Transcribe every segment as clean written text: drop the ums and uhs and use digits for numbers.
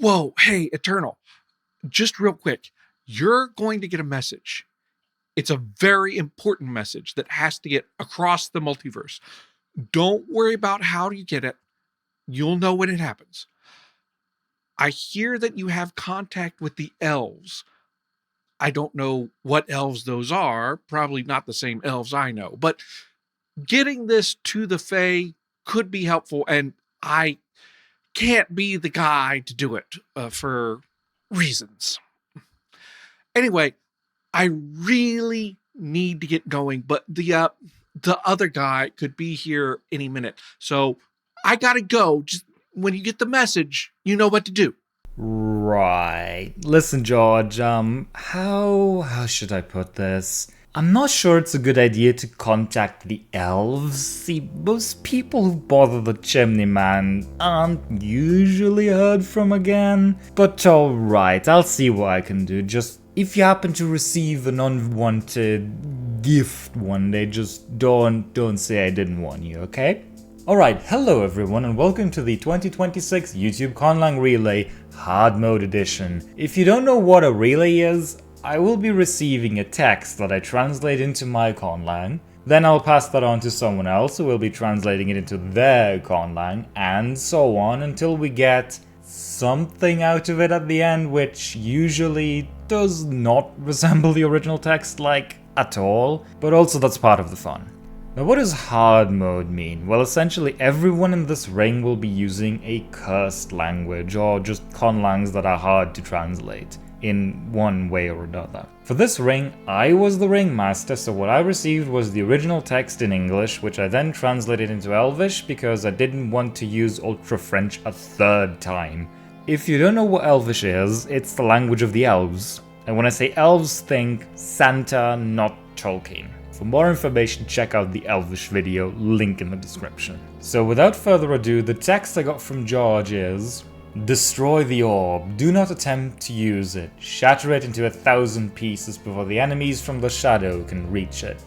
Whoa, hey, Ætérnal, just real quick. You're going to get a message. It's a very important message that has to get across the multiverse. Don't worry about how you get it. You'll know when it happens. I hear that you have contact with the elves. I don't know what elves those are. Probably not the same elves I know. But getting this to the Fae could be helpful, and I can't be the guy to do it for reasons. Anyway, I really need to get going, but the other guy could be here any minute. So I gotta go. Just when you get the message, you know what to do. Right. Listen, George, how should I put this? I'm not sure it's a good idea to contact the elves. See, most people who bother the Chimney Man aren't usually heard from again. But alright, I'll see what I can do. Just, if you happen to receive an unwanted gift one day, just don't say I didn't warn you, okay? Alright, hello everyone and welcome to the 2026 YouTube Conlang Relay Hard Mode Edition. If you don't know what a relay is, I will be receiving a text that I translate into my Conlang, then I'll pass that on to someone else who will be translating it into their Conlang, and so on until we get something out of it at the end, which usually does not resemble the original text, like, at all, but also that's part of the fun. Now what does hard mode mean? Well, essentially everyone in this ring will be using a cursed language, or just conlangs that are hard to translate in one way or another. For this ring, I was the ringmaster, so what I received was the original text in English, which I then translated into Elvish because I didn't want to use Ultra French a third time. If you don't know what Elvish is, it's the language of the elves. And when I say elves, think Santa, not Tolkien. For more information, check out the Elvish video, link in the description. So without further ado, the text I got from George is: destroy the orb, do not attempt to use it, shatter it into 1,000 pieces before the enemies from the shadow can reach it.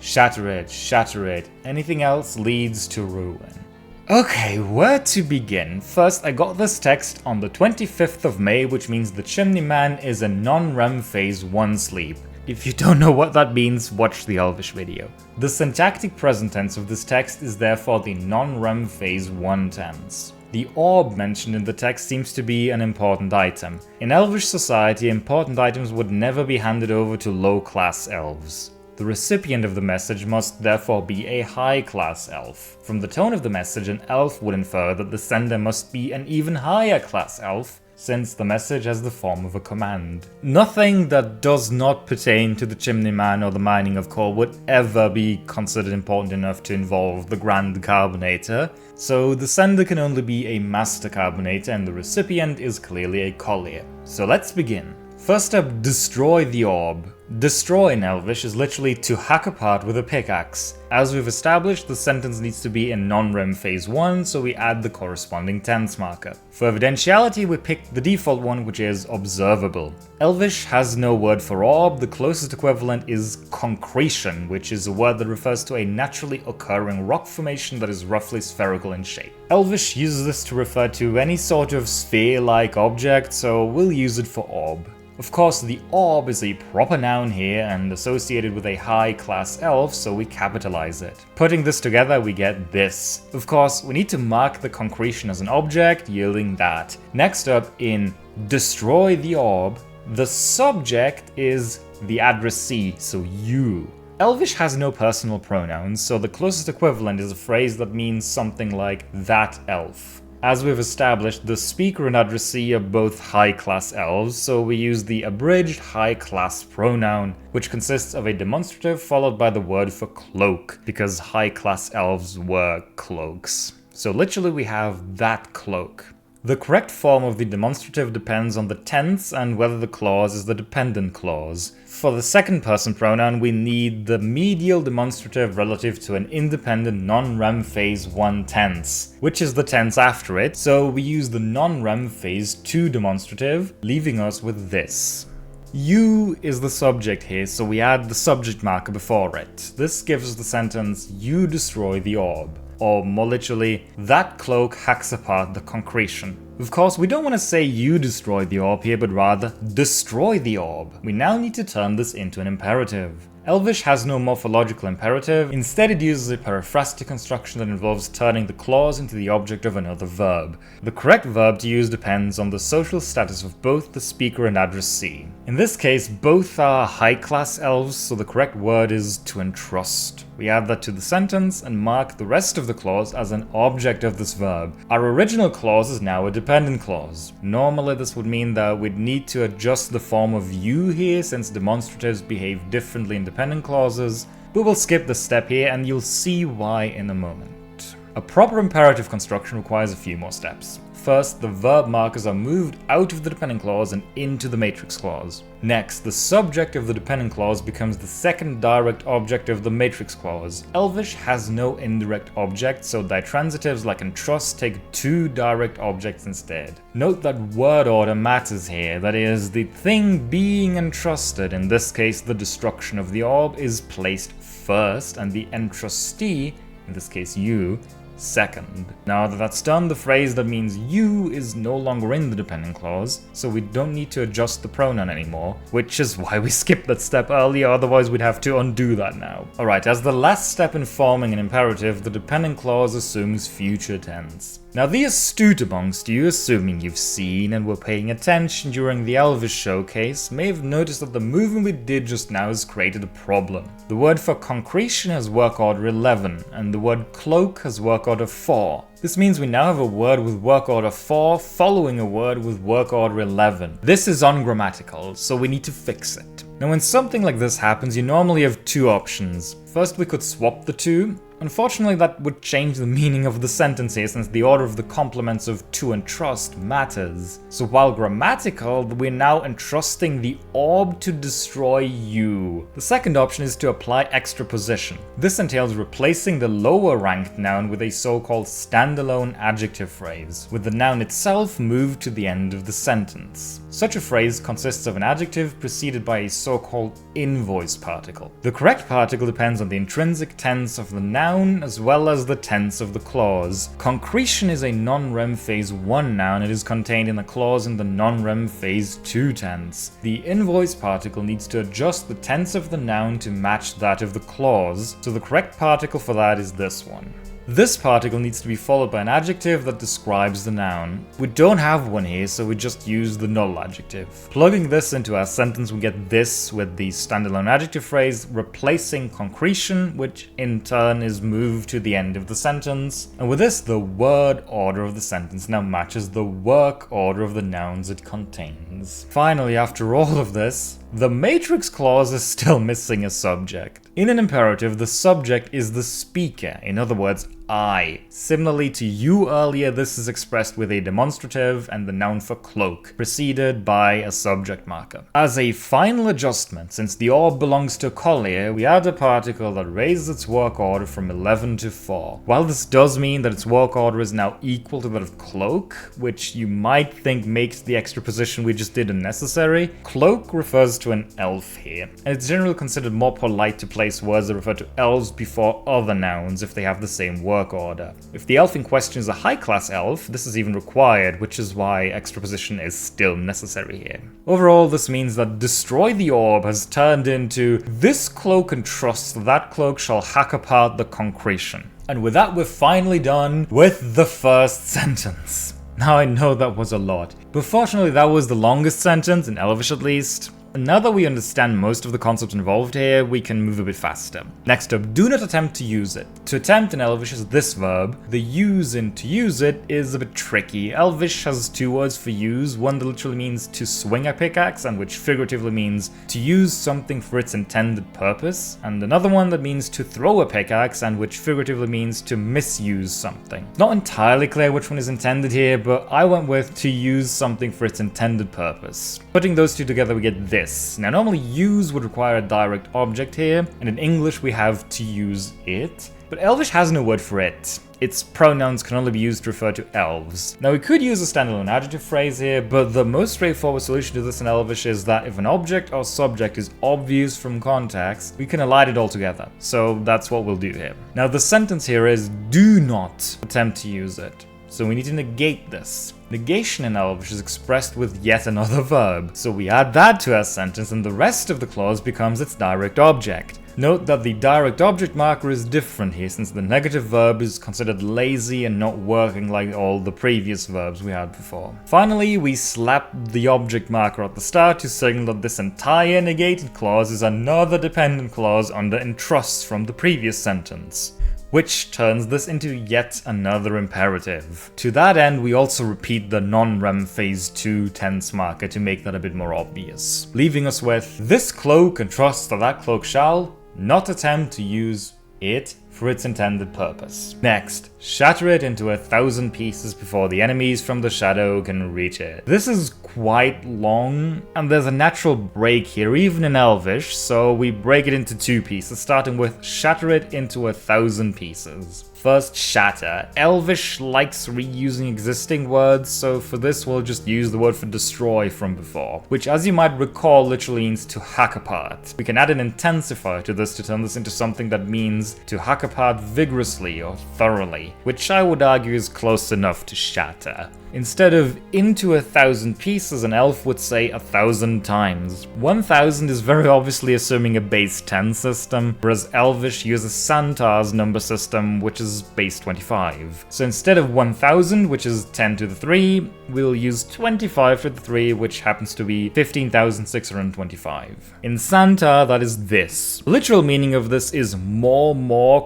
Shatter it, anything else leads to ruin. Okay, where to begin? First, I got this text on the 25th of May, which means the Chimney Man is in non-REM phase 1 sleep. If you don't know what that means, watch the Elvish video. The syntactic present tense of this text is therefore the non-REM phase 1 tense. The orb mentioned in the text seems to be an important item. In Elvish society, important items would never be handed over to low-class elves. The recipient of the message must therefore be a high-class elf. From the tone of the message, an elf would infer that the sender must be an even higher-class elf, since the message has the form of a command. Nothing that does not pertain to the Chimney Man or the mining of coal would ever be considered important enough to involve the Grand Carbonator, so the sender can only be a Master Carbonator and the recipient is clearly a collier. So let's begin. First up, destroy the orb. Destroy in Elvish is literally to hack apart with a pickaxe. As we've established, the sentence needs to be in non-REM phase 1, so we add the corresponding tense marker. For evidentiality, we picked the default one, which is observable. Elvish has no word for orb. The closest equivalent is concretion, which is a word that refers to a naturally occurring rock formation that is roughly spherical in shape. Elvish uses this to refer to any sort of sphere-like object, so we'll use it for orb. Of course, the orb is a proper noun here and associated with a high-class elf, so we capitalize it. Putting this together, we get this. Of course, we need to mark the concretion as an object, yielding that. Next up, in destroy the orb, the subject is the addressee, so you. Elvish has no personal pronouns, so the closest equivalent is a phrase that means something like that elf. As we've established, the speaker and addressee are both high-class elves, so we use the abridged high-class pronoun, which consists of a demonstrative followed by the word for cloak, because high-class elves wear cloaks. So literally we have that cloak. The correct form of the demonstrative depends on the tense and whether the clause is the dependent clause. For the second person pronoun, we need the medial demonstrative relative to an independent non-REM phase 1 tense, which is the tense after it, so we use the non-REM phase 2 demonstrative, leaving us with this. You is the subject here, so we add the subject marker before it. This gives us the sentence, you destroy the orb. Or more literally, that cloak hacks apart the concretion. Of course, we don't want to say you destroy the orb here, but rather destroy the orb. We now need to turn this into an imperative. ELVISH has no morphological imperative, instead it uses a periphrastic construction that involves turning the clause into the object of another verb. The correct verb to use depends on the social status of both the speaker and addressee. In this case, both are high-class elves, so the correct word is to entrust. We add that to the sentence and mark the rest of the clause as an object of this verb. Our original clause is now a dependent clause. Normally this would mean that we'd need to adjust the form of you here since demonstratives behave differently in dependent clauses, but we'll skip this step here and you'll see why in a moment. A proper imperative construction requires a few more steps. First, the verb markers are moved out of the dependent clause and into the matrix clause. Next, the subject of the dependent clause becomes the second direct object of the matrix clause. ELVISH has no indirect object, so ditransitives like entrust take two direct objects instead. Note that word order matters here, that is, the thing being entrusted, in this case the destruction of the orb, is placed first, and the entrustee, in this case you, second. Now that that's done, the phrase that means you is no longer in the dependent clause, so we don't need to adjust the pronoun anymore, which is why we skipped that step earlier, otherwise we'd have to undo that now. Alright, as the last step in forming an imperative, the dependent clause assumes future tense. Now the astute amongst you, assuming you've seen and were paying attention during the ELVISH showcase, may have noticed that the movement we did just now has created a problem. The word for concretion has work order 11, and the word cloak has work order 4. This means we now have a word with work order 4 following a word with work order 11. This is ungrammatical, so we need to fix it. Now when something like this happens, you normally have two options. First, we could swap the two. Unfortunately, that would change the meaning of the sentence here since the order of the complements of to and trust matters. So while grammatical, we're now entrusting the orb to destroy you. The second option is to apply extraposition. This entails replacing the lower ranked noun with a so-called standalone adjective phrase, with the noun itself moved to the end of the sentence. Such a phrase consists of an adjective preceded by a so-called invoice particle. The correct particle depends on the intrinsic tense of the noun as well as the tense of the clause. Concretion is a non-rem phase 1 noun. It is contained in a clause in the non-rem phase 2 tense. The invoice particle needs to adjust the tense of the noun to match that of the clause, so the correct particle for that is this one. This particle needs to be followed by an adjective that describes the noun. We don't have one here, so we just use the null adjective. Plugging this into our sentence, we get this with the standalone adjective phrase replacing concretion, which in turn is moved to the end of the sentence. And with this, the word order of the sentence now matches the work order of the nouns it contains. Finally, after all of this, the matrix clause is still missing a subject. In an imperative, the subject is the speaker, in other words, I. Similarly to you earlier, this is expressed with a demonstrative and the noun for cloak, preceded by a subject marker. As a final adjustment, since the orb belongs to Corley, we add a particle that raises its work order from 11 to 4. While this does mean that its work order is now equal to that of cloak, which you might think makes the extraposition we just did unnecessary, cloak refers to an elf here, and it's generally considered more polite to place words that refer to elves before other nouns if they have the same work order. If the elf in question is a high-class elf, this is even required, which is why extraposition is still necessary here. Overall, this means that destroy the orb has turned into this cloak entrusts that cloak shall hack apart the concretion. And with that, we're finally done with the first sentence. Now I know that was a lot, but fortunately that was the longest sentence, in ELVISH at least. And now that we understand most of the concepts involved here, we can move a bit faster. Next up, do not attempt to use it. To attempt in ELVISH is this verb. The use in to use it is a bit tricky. ELVISH has two words for use, one that literally means to swing a pickaxe and which figuratively means to use something for its intended purpose, and another one that means to throw a pickaxe and which figuratively means to misuse something. Not entirely clear which one is intended here, but I went with to use something for its intended purpose. Putting those two together we get this. Now normally use would require a direct object here, and in English we have to use it, but ELVISH has no word for it. Its pronouns can only be used to refer to elves. Now we could use a standalone adjective phrase here, but the most straightforward solution to this in ELVISH is that if an object or subject is obvious from context, we can elide it altogether. So that's what we'll do here. Now the sentence here is do not attempt to use it. so we need to negate this. Negation in Elvish is expressed with yet another verb, so we add that to our sentence and the rest of the clause becomes its direct object. Note that the direct object marker is different here since the negative verb is considered lazy and not working like all the previous verbs we had before. Finally, we slap the object marker at the start to signal that this entire negated clause is another dependent clause under entrusts from the previous sentence, which turns this into yet another imperative. To that end, we also repeat the non-rem phase 2 tense marker to make that a bit more obvious, leaving us with this cloak entrusts that cloak shall not attempt to use it for its intended purpose. Next, shatter it into 1,000 pieces before the enemies from the shadow can reach it. This is quite long, and there's a natural break here even in Elvish, so we break it into 2 pieces, starting with shatter it into 1,000 pieces. First, shatter. Elvish likes reusing existing words, so for this we'll just use the word for destroy from before, which as you might recall literally means to hack apart. We can add an intensifier to this to turn this into something that means to hack apart vigorously or thoroughly, which I would argue is close enough to shatter. Instead of into 1,000 pieces, an elf would say 1,000 times. 1,000 is very obviously assuming a base 10 system, whereas Elvish uses Santar's number system, which is base 25. So instead of 1,000, which is 10 to the 3, we'll use 25 to the 3, which happens to be 15,625. In Santar, that is this. The literal meaning of this is more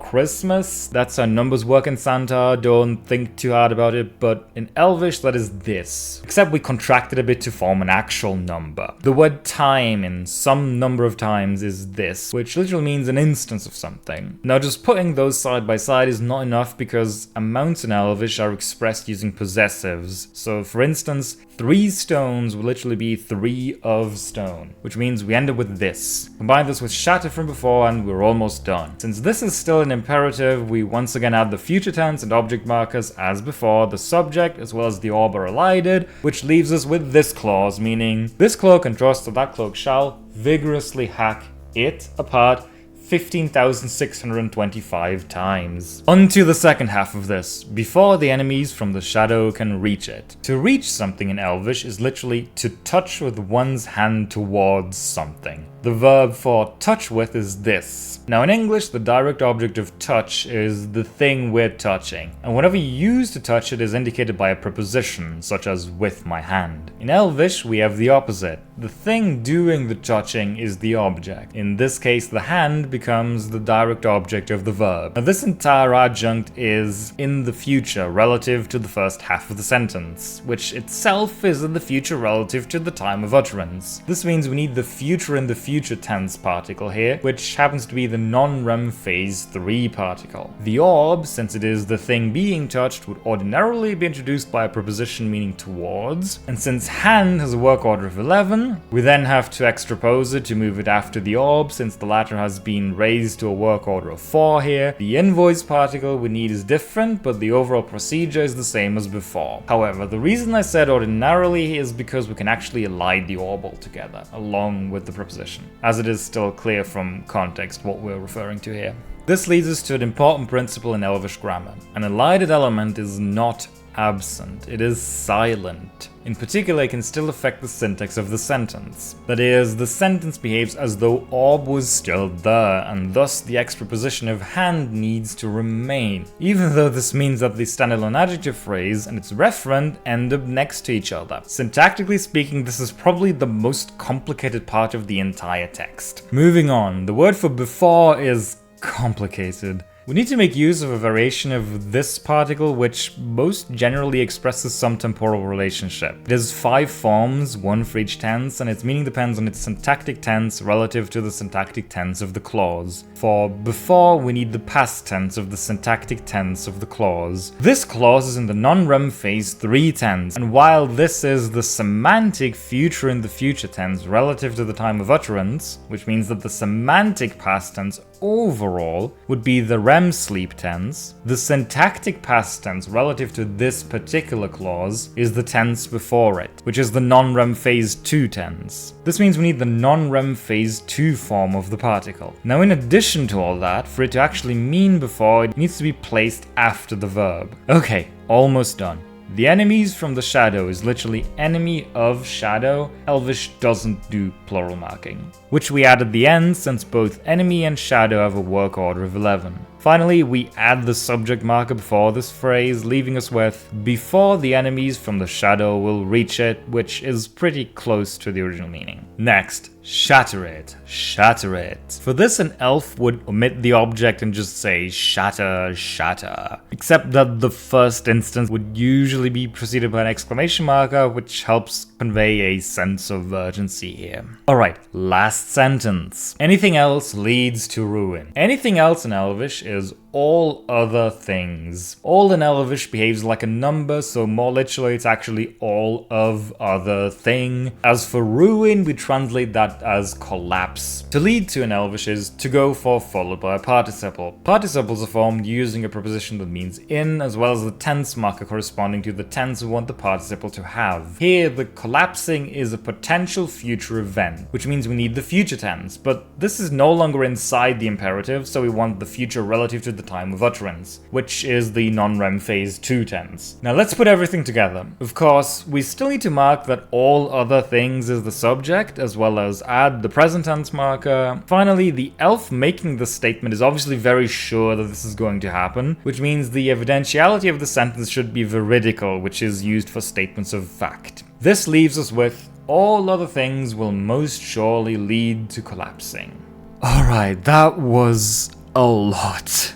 Christmas. That's how numbers work in Santar, don't think too hard about it, but in Elvish, that is this, except we contracted a bit to form an actual number. The word time in some number of times is this, which literally means an instance of something. Now just putting those side by side is not enough because amounts in Elvish are expressed using possessives. So for instance, 3 stones will literally be 3 of stone, which means we end up with this. Combine this with shatter from before and we're almost done. Since this is still an imperative, we once again add the future tense and object markers as before, the subject as well as the orb are elided, which leaves us with this clause, meaning this cloak entrusts that cloak shall vigorously hack it apart 15,625 times. On to the second half of this, before the enemies from the shadow can reach it. To reach something in Elvish is literally to touch with one's hand towards something. The verb for touch with is this. Now in English, the direct object of touch is the thing we're touching, and whenever you use to touch it is indicated by a preposition, such as with my hand. In Elvish, we have the opposite. The thing doing the touching is the object. In this case, the hand becomes the direct object of the verb. Now this entire adjunct is in the future relative to the first half of the sentence, which itself is in the future relative to the time of utterance. This means we need the future in the future tense particle here, which happens to be the non-rem phase 3 particle. The orb, since it is the thing being touched, would ordinarily be introduced by a preposition meaning towards, and since hand has a work order of 11, we then have to extrapose it to move it after the orb, since the latter has been raised to a work order of 4 here. The invoice particle we need is different, but the overall procedure is the same as before. However, the reason I said ordinarily is because we can actually elide the orb altogether, along with the preposition, as it is still clear from context what we're referring to here. This leads us to an important principle in Elvish grammar. An elided element is not absent, it is silent. In particular, it can still affect the syntax of the sentence. That is, the sentence behaves as though orb was still there, and thus the extra position of hand needs to remain, even though this means that the standalone adjective phrase and its referent end up next to each other. Syntactically speaking, this is probably the most complicated part of the entire text. Moving on, the word for before is complicated. We need to make use of a variation of this particle which most generally expresses some temporal relationship. It has 5 forms, 1 for each tense, and its meaning depends on its syntactic tense relative to the syntactic tense of the clause. For before, we need the past tense of the syntactic tense of the clause. This clause is in the non-rem phase 3 tense, and while this is the semantic future in the future tense relative to the time of utterance, which means that the semantic past tense overall would be the REM sleep tense, the syntactic past tense relative to this particular clause is the tense before it, which is the non-REM phase 2 tense. This means we need the non-REM phase 2 form of the particle. Now in addition to all that, for it to actually mean before, it needs to be placed after the verb. Okay, almost done. The enemies from the shadow is literally enemy of shadow. Elvish doesn't do plural marking, which we add at the end since both enemy and shadow have a work order of 11. Finally, we add the subject marker before this phrase, leaving us with before the enemies from the shadow will reach it, which is pretty close to the original meaning. Next, shatter it, shatter it. For this, an elf would omit the object and just say shatter, shatter. Except that the first instance would usually be preceded by an exclamation marker, which helps convey a sense of urgency here. Alright, last sentence. Anything else leads to ruin. Anything else in Elvish is all other things. All in Elvish behaves like a number, so more literally it's actually all of other thing. As for ruin, we translate that as collapse. To lead to in Elvish is to go for followed by a participle. Participles are formed using a preposition that means in, as well as the tense marker corresponding to the tense we want the participle to have. Here, the collapsing is a potential future event, which means we need the future tense, but this is no longer inside the imperative, so we want the future relative to the time of utterance, which is the non-rem phase 2 tense. Now let's put everything together. Of course, we still need to mark that all other things is the subject, as well as add the present tense marker. Finally, the elf making this statement is obviously very sure that this is going to happen, which means the evidentiality of the sentence should be veridical, which is used for statements of fact. This leaves us with all other things will most surely lead to collapsing. Alright, that was a lot.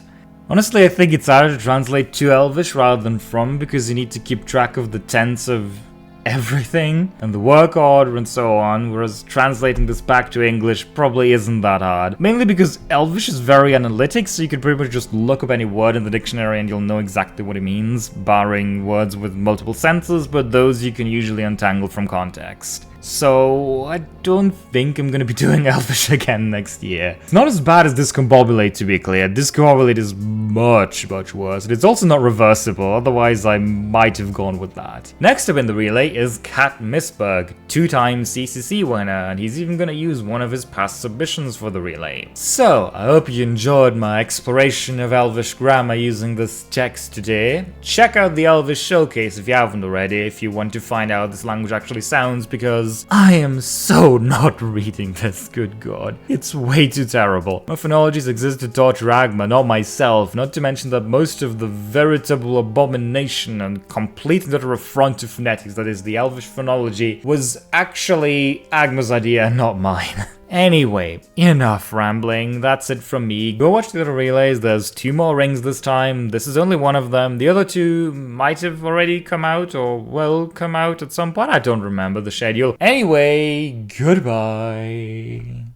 Honestly, I think it's harder to translate to Elvish rather than from, because you need to keep track of the tense of everything and the work order and so on, whereas translating this back to English probably isn't that hard. Mainly because Elvish is very analytic, so you can pretty much just look up any word in the dictionary and you'll know exactly what it means, barring words with multiple senses, but those you can usually untangle from context. So I don't think I'm gonna be doing Elvish again next year. It's not as bad as Discombobulate, to be clear. Discombobulate is much, much worse. And it's also not reversible, otherwise I might have gone with that. Next up in the relay is Kat Misberg, 2-time CCC winner, and he's even gonna use one of his past submissions for the relay. So, I hope you enjoyed my exploration of Elvish grammar using this text today. Check out the Elvish showcase if you haven't already, if you want to find out how this language actually sounds, because I am so not reading this, good god. It's way too terrible. My phonologies exist to torture Agma, not myself, not to mention that most of the veritable abomination and complete and utter affront to phonetics that is the Elvish phonology was actually Agma's idea, not mine. Anyway, enough rambling, that's it from me. Go watch the other relays, there's 2 more rings this time, this is only one of them. The other 2 might have already come out or will come out at some point, I don't remember the schedule. Anyway, goodbye.